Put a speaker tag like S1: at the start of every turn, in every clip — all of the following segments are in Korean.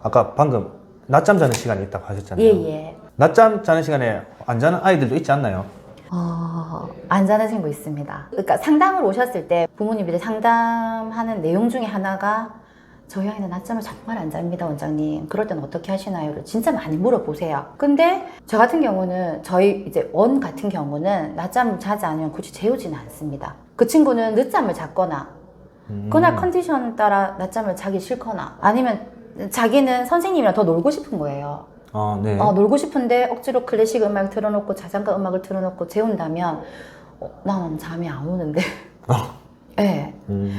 S1: 아까 방금 낮잠 자는 시간이 있다고 하셨잖아요.
S2: 예.
S1: 낮잠 자는 시간에 안 자는 아이들도 있지 않나요?
S2: 안 자는 친구 있습니다. 그러니까 상담을 오셨을 때 부모님들이 상담하는 내용 중에 하나가 저희 아이는 낮잠을 정말 안 잡니다, 원장님. 그럴 때는 어떻게 하시나요?를 진짜 많이 물어보세요. 근데 저 같은 경우는 저희 이제 원 같은 경우는 낮잠을 자지 않으면 굳이 재우지는 않습니다. 그 친구는 늦잠을 잤거나 그날 컨디션 따라 낮잠을 자기 싫거나 아니면 자기는 선생님이랑 더 놀고 싶은 거예요.
S1: 네.
S2: 놀고 싶은데 억지로 클래식 음악 틀어놓고 자장가 음악을 틀어놓고 재운다면 나는 잠이 안 오는데 네.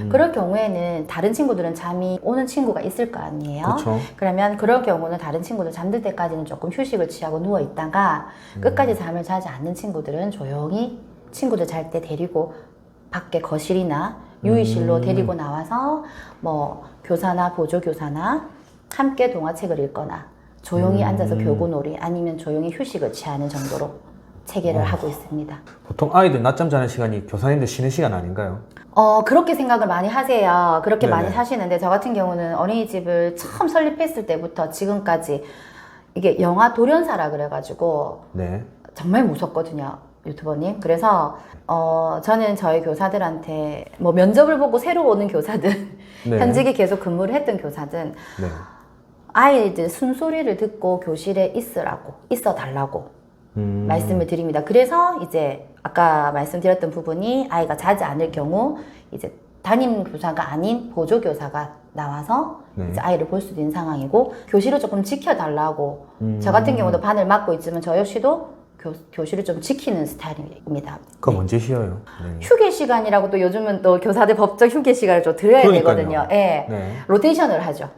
S2: 그럴 경우에는 다른 친구들은 잠이 오는 친구가 있을 거 아니에요.
S1: 그렇죠.
S2: 그러면 그럴 경우는 다른 친구들 잠들 때까지는 조금 휴식을 취하고 누워 있다가 끝까지 잠을 자지 않는 친구들은 조용히 친구들 잘 때 데리고 밖에 거실이나 유의실로 데리고 나와서 뭐 교사나 보조교사나 함께 동화책을 읽거나 조용히 앉아서 교구놀이 아니면 조용히 휴식을 취하는 정도로 체계를 하고 있습니다.
S1: 보통 아이들 낮잠 자는 시간이 교사님들 쉬는 시간 아닌가요?
S2: 그렇게 생각을 많이 하세요. 그렇게
S1: 네네.
S2: 많이 하시는데 저 같은 경우는 어린이집을 처음 설립했을 때부터 지금까지 이게 영아 돌연사라 그래가지고
S1: 네.
S2: 정말 무섭거든요, 유튜버님. 그래서 저는 저희 교사들한테 뭐 면접을 보고 새로 오는 교사든
S1: 네.
S2: 현직에 계속 근무를 했던 교사든
S1: 네.
S2: 아이들 숨소리를 듣고 교실에 있어 달라고 말씀을 드립니다. 그래서 이제 아까 말씀드렸던 부분이 아이가 자지 않을 경우 이제 담임 교사가 아닌 보조 교사가 나와서
S1: 네.
S2: 이제 아이를 볼 수도 있는 상황이고 교실을 조금 지켜달라고 저 같은 경우도 반을 맡고 있지만 저 역시도 교실을 좀 지키는 스타일입니다.
S1: 그거 언제 쉬어요? 네.
S2: 휴게 시간이라고 또 요즘은 또 교사들 법적 휴게 시간을 좀 드려야
S1: 그러니까요.
S2: 되거든요. 예.
S1: 네.
S2: 로테이션을 하죠.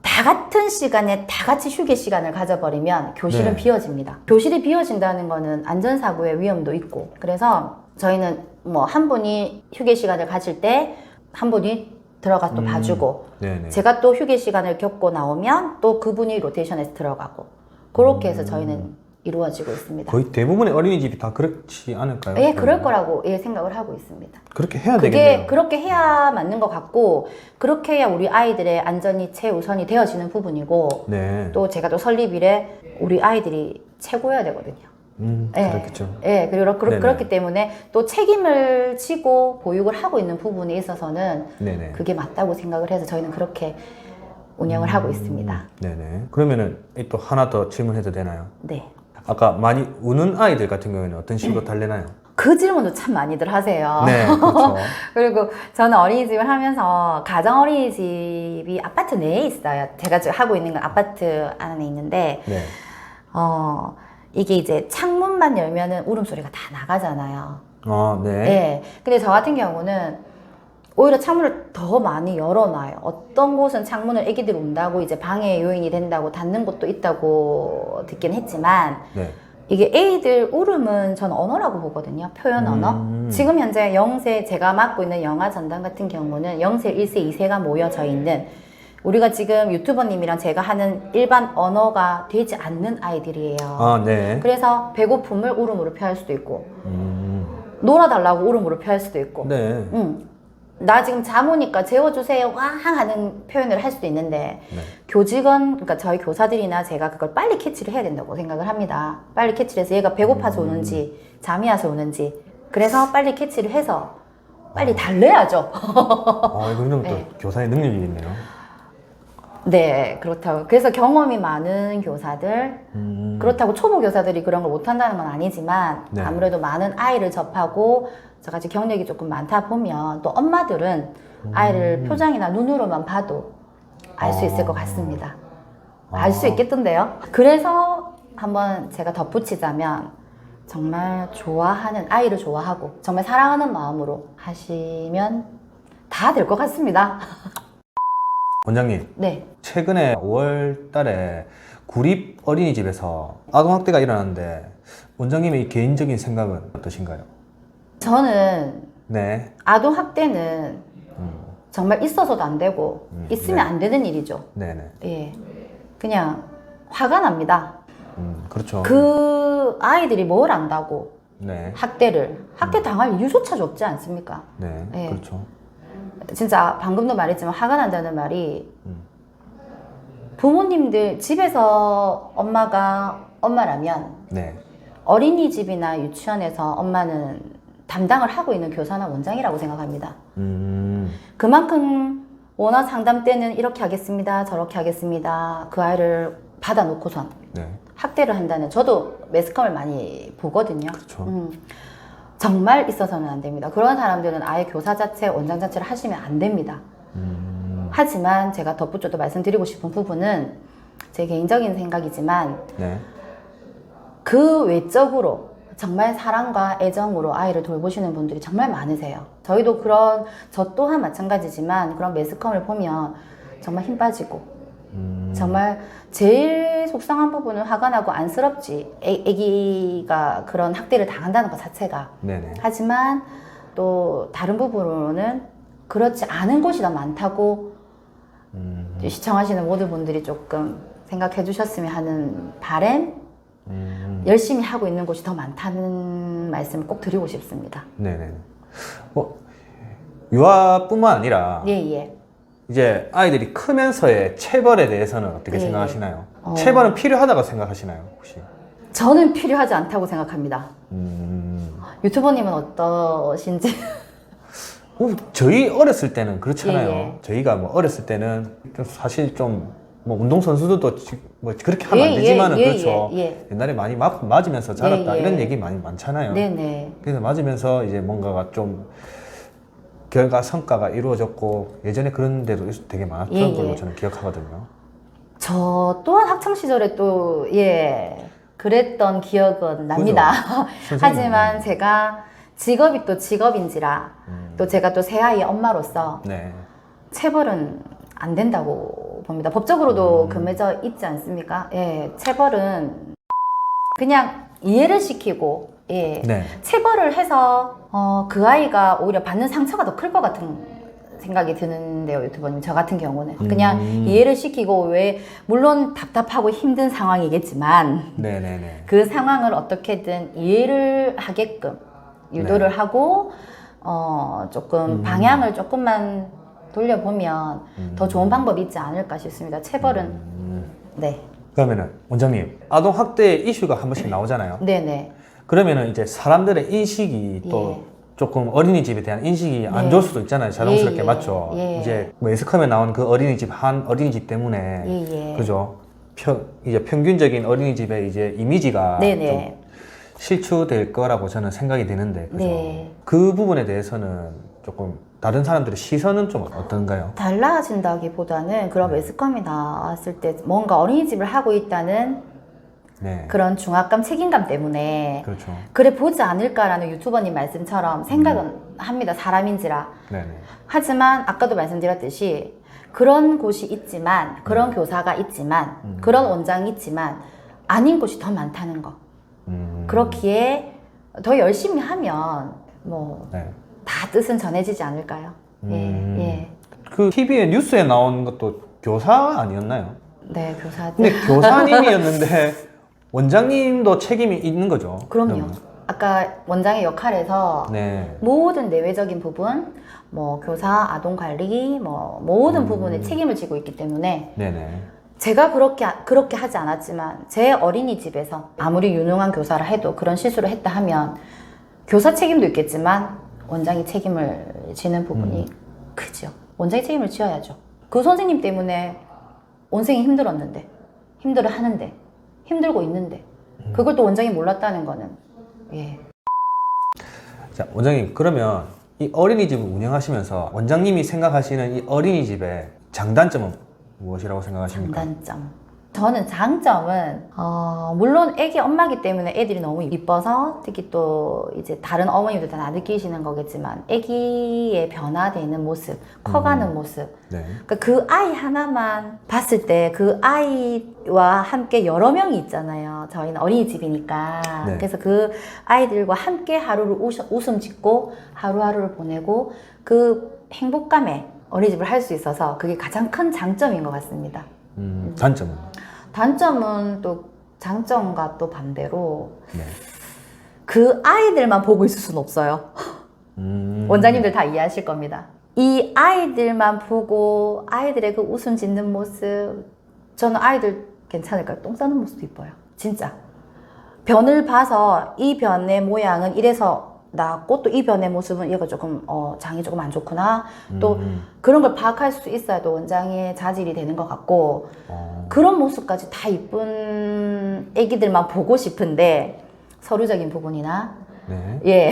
S2: 다 같은 시간에 다 같이 휴게 시간을 가져버리면 교실은
S1: 네.
S2: 비어집니다. 교실이 비어진다는 거는 안전사고의 위험도 있고 그래서 저희는 뭐 한 분이 휴게 시간을 가질 때 한 분이 들어가 또 봐주고
S1: 네네.
S2: 제가 또 휴게 시간을 겪고 나오면 또 그분이 로테이션에서 들어가고 그렇게 해서 저희는 이루어지고 있습니다.
S1: 거의 대부분의 어린이집이 다 그렇지 않을까요?
S2: 예, 그럴 거라고 생각을 하고 있습니다.
S1: 그렇게 해야
S2: 그게
S1: 되겠네요.
S2: 그렇게 해야 맞는 것 같고 그렇게 해야 우리 아이들의 안전이 최우선이 되어지는 부분이고
S1: 네.
S2: 또 제가 또 설립 이래 우리 아이들이 최고여야 되거든요. 예,
S1: 그렇겠죠.
S2: 예, 그리고
S1: 네네.
S2: 그렇기 때문에 또 책임을 지고 보육을 하고 있는 부분에 있어서는
S1: 네네.
S2: 그게 맞다고 생각을 해서 저희는 그렇게 운영을 하고 있습니다.
S1: 네네. 그러면은 또 하나 더 질문해도 되나요?
S2: 네.
S1: 아까 많이 우는 아이들 같은 경우에는 어떤 식으로 달래나요?
S2: 그 질문도 참 많이들 하세요.
S1: 네, 그렇죠.
S2: 그리고 저는 어린이집을 하면서 가정 어린이집이 아파트 내에 있어요. 제가 지금 하고 있는 건 아파트 안에 있는데
S1: 네.
S2: 이게 이제 창문만 열면은 울음소리가 다 나가잖아요.
S1: 네.
S2: 네. 근데 저 같은 경우는 오히려 창문을 더 많이 열어놔요. 어떤 곳은 창문을 애기들이 운다고 이제 방해 요인이 된다고 닫는 곳도 있다고 듣긴 했지만
S1: 네.
S2: 이게 애들 울음은 전 언어라고 보거든요. 표현 언어. 지금 현재 0세 제가 맡고 있는 영아 전담 같은 경우는 0세, 1세, 2세가 모여져 있는 우리가 지금 유튜버님이랑 제가 하는 일반 언어가 되지 않는 아이들이에요.
S1: 네.
S2: 그래서 배고픔을 울음으로 표할 수도 있고 놀아달라고 울음으로 표할 수도 있고
S1: 네.
S2: 나 지금 잠 오니까 재워주세요 와 하는 표현을 할 수도 있는데
S1: 네.
S2: 교직원 그러니까 저희 교사들이나 제가 그걸 빨리 캐치를 해야 된다고 생각을 합니다. 빨리 캐치를 해서 얘가 배고파서 우는지 잠이 와서 우는지 그래서 빨리 캐치를 해서 빨리 달래야죠.
S1: 이거는 또
S2: 네.
S1: 교사의 능력이 있네요.
S2: 네, 그렇다고. 그래서 경험이 많은 교사들, 그렇다고 초보 교사들이 그런 걸 못한다는 건 아니지만,
S1: 네.
S2: 아무래도 많은 아이를 접하고, 저같이 경력이 조금 많다 보면, 또 엄마들은 아이를 표정이나 눈으로만 봐도 알 수 있을 것 같습니다. 알 수 있겠던데요? 그래서 한번 제가 덧붙이자면, 정말 좋아하는, 아이를 좋아하고, 정말 사랑하는 마음으로 하시면 다 될 것 같습니다.
S1: 원장님,
S2: 네.
S1: 최근에 5월 달에 구립 어린이집에서 아동학대가 일어났는데 원장님의 개인적인 생각은 어떠신가요?
S2: 저는
S1: 네.
S2: 아동학대는 정말 있어서도 안 되고 있으면
S1: 네.
S2: 안 되는 일이죠.
S1: 네네.
S2: 예, 그냥 화가 납니다.
S1: 그렇죠.
S2: 그 아이들이 뭘 안다고
S1: 네.
S2: 학대 당할 이유조차 없지 않습니까?
S1: 네.
S2: 예.
S1: 그렇죠.
S2: 진짜 방금도 말했지만 화가 난다는 말이 부모님들 집에서 엄마가 엄마라면
S1: 네.
S2: 어린이집이나 유치원에서 엄마는 담당을 하고 있는 교사나 원장이라고 생각합니다. 그만큼 원어 상담 때는 이렇게 하겠습니다, 저렇게 하겠습니다. 그 아이를 받아놓고선
S1: 네.
S2: 학대를 한다는, 저도 매스컴을 많이 보거든요.
S1: 그렇죠.
S2: 정말 있어서는 안 됩니다. 그런 사람들은 아예 교사 자체, 원장 자체를 하시면 안 됩니다. 하지만 제가 덧붙여도 말씀드리고 싶은 부분은 제 개인적인 생각이지만
S1: 네.
S2: 그 외적으로 정말 사랑과 애정으로 아이를 돌보시는 분들이 정말 많으세요. 저희도 저 또한 마찬가지지만 그런 매스컴을 보면 정말 힘 빠지고 정말 제일 속상한 부분은 화가 나고 안쓰럽지. 애기가 그런 학대를 당한다는 것 자체가.
S1: 네네.
S2: 하지만 또 다른 부분으로는 그렇지 않은 곳이 더 많다고 시청하시는 모든 분들이 조금 생각해 주셨으면 하는 바람, 열심히 하고 있는 곳이 더 많다는 말씀을 꼭 드리고 싶습니다.
S1: 네네. 유아뿐만 아니라
S2: 예, 예.
S1: 이제 아이들이 크면서의 체벌에 대해서는 어떻게
S2: 예,
S1: 생각하시나요? 체벌은 필요하다고 생각하시나요, 혹시?
S2: 저는 필요하지 않다고 생각합니다. 유튜버님은 어떠신지?
S1: 저희 어렸을 때는 그렇잖아요.
S2: 예, 예.
S1: 저희가 뭐 어렸을 때는 사실 좀 뭐 운동선수들도 뭐 그렇게 하면 안 되지만은 그렇죠. 옛날에 많이 맞으면서 자랐다 이런 얘기 많이 많잖아요.
S2: 네네.
S1: 그래서 맞으면서 이제 뭔가가 좀 결과 성과가 이루어졌고 예전에 그런 데도 되게 많았던 걸로 저는 기억하거든요.
S2: 저 또한 학창 시절에 또 그랬던 기억은 납니다. 하지만 제가 직업이 또 직업인지라 또 제가 또 새 아이의 엄마로서
S1: 네.
S2: 체벌은 안 된다고 봅니다. 법적으로도 금해져 있지 않습니까? 예, 체벌은 그냥 이해를 시키고
S1: 네.
S2: 체벌을 해서 그 아이가 오히려 받는 상처가 더 클 것 같은 생각이 드는데요, 유튜버님. 저 같은 경우는 그냥 이해를 시키고, 왜 물론 답답하고 힘든 상황이겠지만
S1: 네네네.
S2: 그 상황을 어떻게든 이해를 하게끔 유도를 하고 조금 방향을 조금만 돌려보면 더 좋은 방법이 있지 않을까 싶습니다. 체벌은 네.
S1: 그러면은 원장님, 아동 학대 이슈가 한 번씩 나오잖아요.
S2: 네네.
S1: 그러면은 이제 사람들의 인식이 또 조금 어린이집에 대한 인식이 안 좋을 수도 있잖아요. 자연스럽게 맞죠. 이제 뭐 에스컴에 나온 그 한 어린이집 때문에 그죠. 이제 평균적인 어린이집의 이제 이미지가 좀 실추될 거라고 저는 생각이 드는데 그죠. 그 부분에 대해서는 조금 다른 사람들의 시선은 좀 어떤가요?
S2: 달라진다기보다는 그런 매스컴이 나왔을 때 뭔가 어린이집을 하고 있다는 그런 중압감, 책임감 때문에
S1: 그렇죠.
S2: 그래 보지 않을까라는 유튜버님 말씀처럼 생각은 합니다. 사람인지라. 하지만 아까도 말씀드렸듯이 그런 곳이 있지만, 그런 교사가 있지만, 그런 원장이 있지만 아닌 곳이 더 많다는 거. 그렇기에 더 열심히 하면 뭐 다 뜻은 전해지지 않을까요?
S1: 그 TV에 뉴스에 나온 것도 교사 아니었나요?
S2: 네, 교사들.
S1: 근데 교사님이었는데 원장님도 책임이 있는 거죠?
S2: 그럼요.
S1: 그러면.
S2: 아까 원장의 역할에서 모든 내외적인 부분, 뭐 교사, 아동 관리, 뭐 모든 부분에 책임을 지고 있기 때문에 제가 그렇게 하지 않았지만 제 어린이집에서 아무리 유능한 교사라 해도 그런 실수를 했다 하면 교사 책임도 있겠지만 원장이 책임을 지는 부분이 크죠. 원장이 책임을 지어야죠. 그 선생님 때문에 원생이 힘들었는데, 힘들어 하는데, 힘들고 있는데 그걸 또 원장이 몰랐다는 거는
S1: 자, 원장님, 그러면 이 어린이집을 운영하시면서 원장님이 생각하시는 이 어린이집의 장단점은 무엇이라고 생각하십니까?
S2: 장단점. 저는 장점은 물론 애기 엄마기 때문에 애들이 너무 이뻐서, 특히 또 이제 다른 어머님들 다 느끼시는 거겠지만 애기의 변화되는 모습, 커가는 모습, 그러니까 그 아이 하나만 봤을 때 그 아이와 함께 여러 명이 있잖아요. 저희는 어린이집이니까. 그래서 그 아이들과 함께 하루를 웃음 짓고 하루하루를 보내고 그 행복감에 어린이집을 할 수 있어서 그게 가장 큰 장점인 것 같습니다.
S1: 단점은?
S2: 단점은 또 장점과 또 반대로 그 아이들만 보고 있을 수는 없어요. 원장님들 다 이해하실 겁니다. 이 아이들만 보고 아이들의 그 웃음 짓는 모습, 저는 아이들 괜찮을까요? 똥 싸는 모습도 이뻐요. 진짜. 변을 봐서 이 변의 모양은 이래서 나왔고 또 이 변의 모습은 얘가 조금 장이 조금 안 좋구나. 또 그런 걸 파악할 수 있어야 또 원장의 자질이 되는 것 같고 그런 모습까지 다 이쁜 애기들만 보고 싶은데 서류적인 부분이나
S1: 네.
S2: 예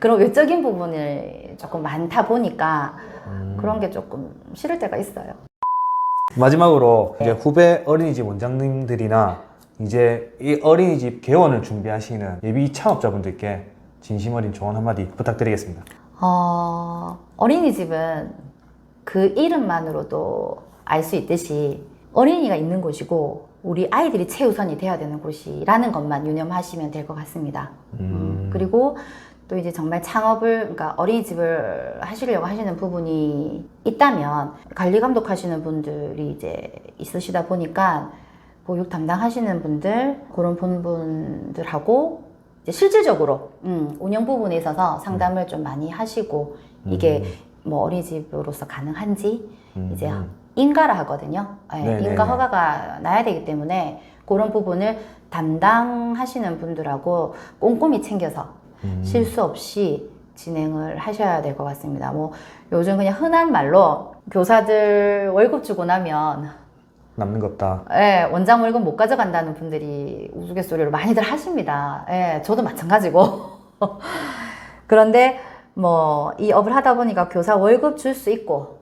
S2: 그런 외적인 부분을 조금 많다 보니까 그런 게 조금 싫을 때가 있어요.
S1: 마지막으로 이제 후배 어린이집 원장님들이나 이제 이 어린이집 개원을 준비하시는 예비 창업자분들께 진심 어린 조언 한마디 부탁드리겠습니다.
S2: 어린이집은 그 이름만으로도 알 수 있듯이 어린이가 있는 곳이고 우리 아이들이 최우선이 돼야 되는 곳이라는 것만 유념하시면 될 것 같습니다. 그리고 또 이제 정말 창업을, 그러니까 어린이집을 하시려고 하시는 부분이 있다면 관리 감독하시는 분들이 이제 있으시다 보니까 보육 담당하시는 분들, 그런 분들하고 이제 실질적으로 운영 부분에 있어서 상담을 좀 많이 하시고 이게 뭐 어린이집으로서 가능한지 이제 인가를 하거든요. 네, 인가 허가가 나야 되기 때문에 그런 부분을 담당하시는 분들하고 꼼꼼히 챙겨서 실수 없이 진행을 하셔야 될 것 같습니다. 뭐 요즘 그냥 흔한 말로 교사들 월급 주고 나면
S1: 남는 거 없다.
S2: 예, 원장 월급 못 가져간다는 분들이 우스갯소리로 많이들 하십니다. 예, 저도 마찬가지고. 그런데 뭐 이 업을 하다 보니까 교사 월급 줄 수 있고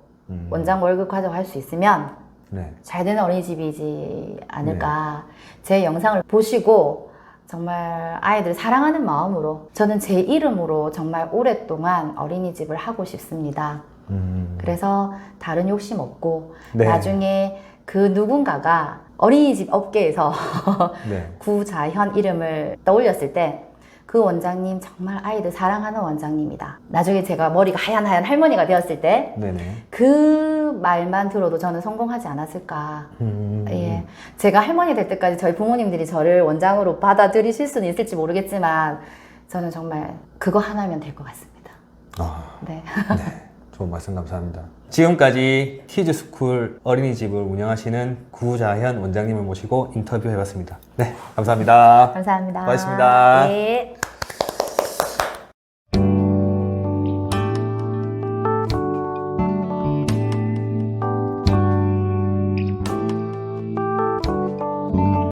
S2: 원장 월급 가져갈 수 있으면
S1: 네.
S2: 잘 되는 어린이집이지 않을까. 제 영상을 보시고 정말 아이들 사랑하는 마음으로 저는 제 이름으로 정말 오랫동안 어린이집을 하고 싶습니다. 그래서 다른 욕심 없고
S1: 네.
S2: 나중에 그 누군가가 어린이집 업계에서
S1: 네.
S2: 구자현 이름을 떠올렸을 때 그 원장님 정말 아이들 사랑하는 원장님이다. 나중에 제가 머리가 하얀 할머니가 되었을 때 그 말만 들어도 저는 성공하지 않았을까. 예, 제가 할머니 될 때까지 저희 부모님들이 저를 원장으로 받아들이실 수는 있을지 모르겠지만 저는 정말 그거 하나면 될 것 같습니다. 네.
S1: 네. 좋은 말씀 감사합니다. 지금까지 키즈스쿨 어린이집을 운영하시는 구자현 원장님을 모시고 인터뷰해봤습니다. 네, 감사합니다.
S2: 감사합니다.
S1: 고맙습니다.
S2: 네.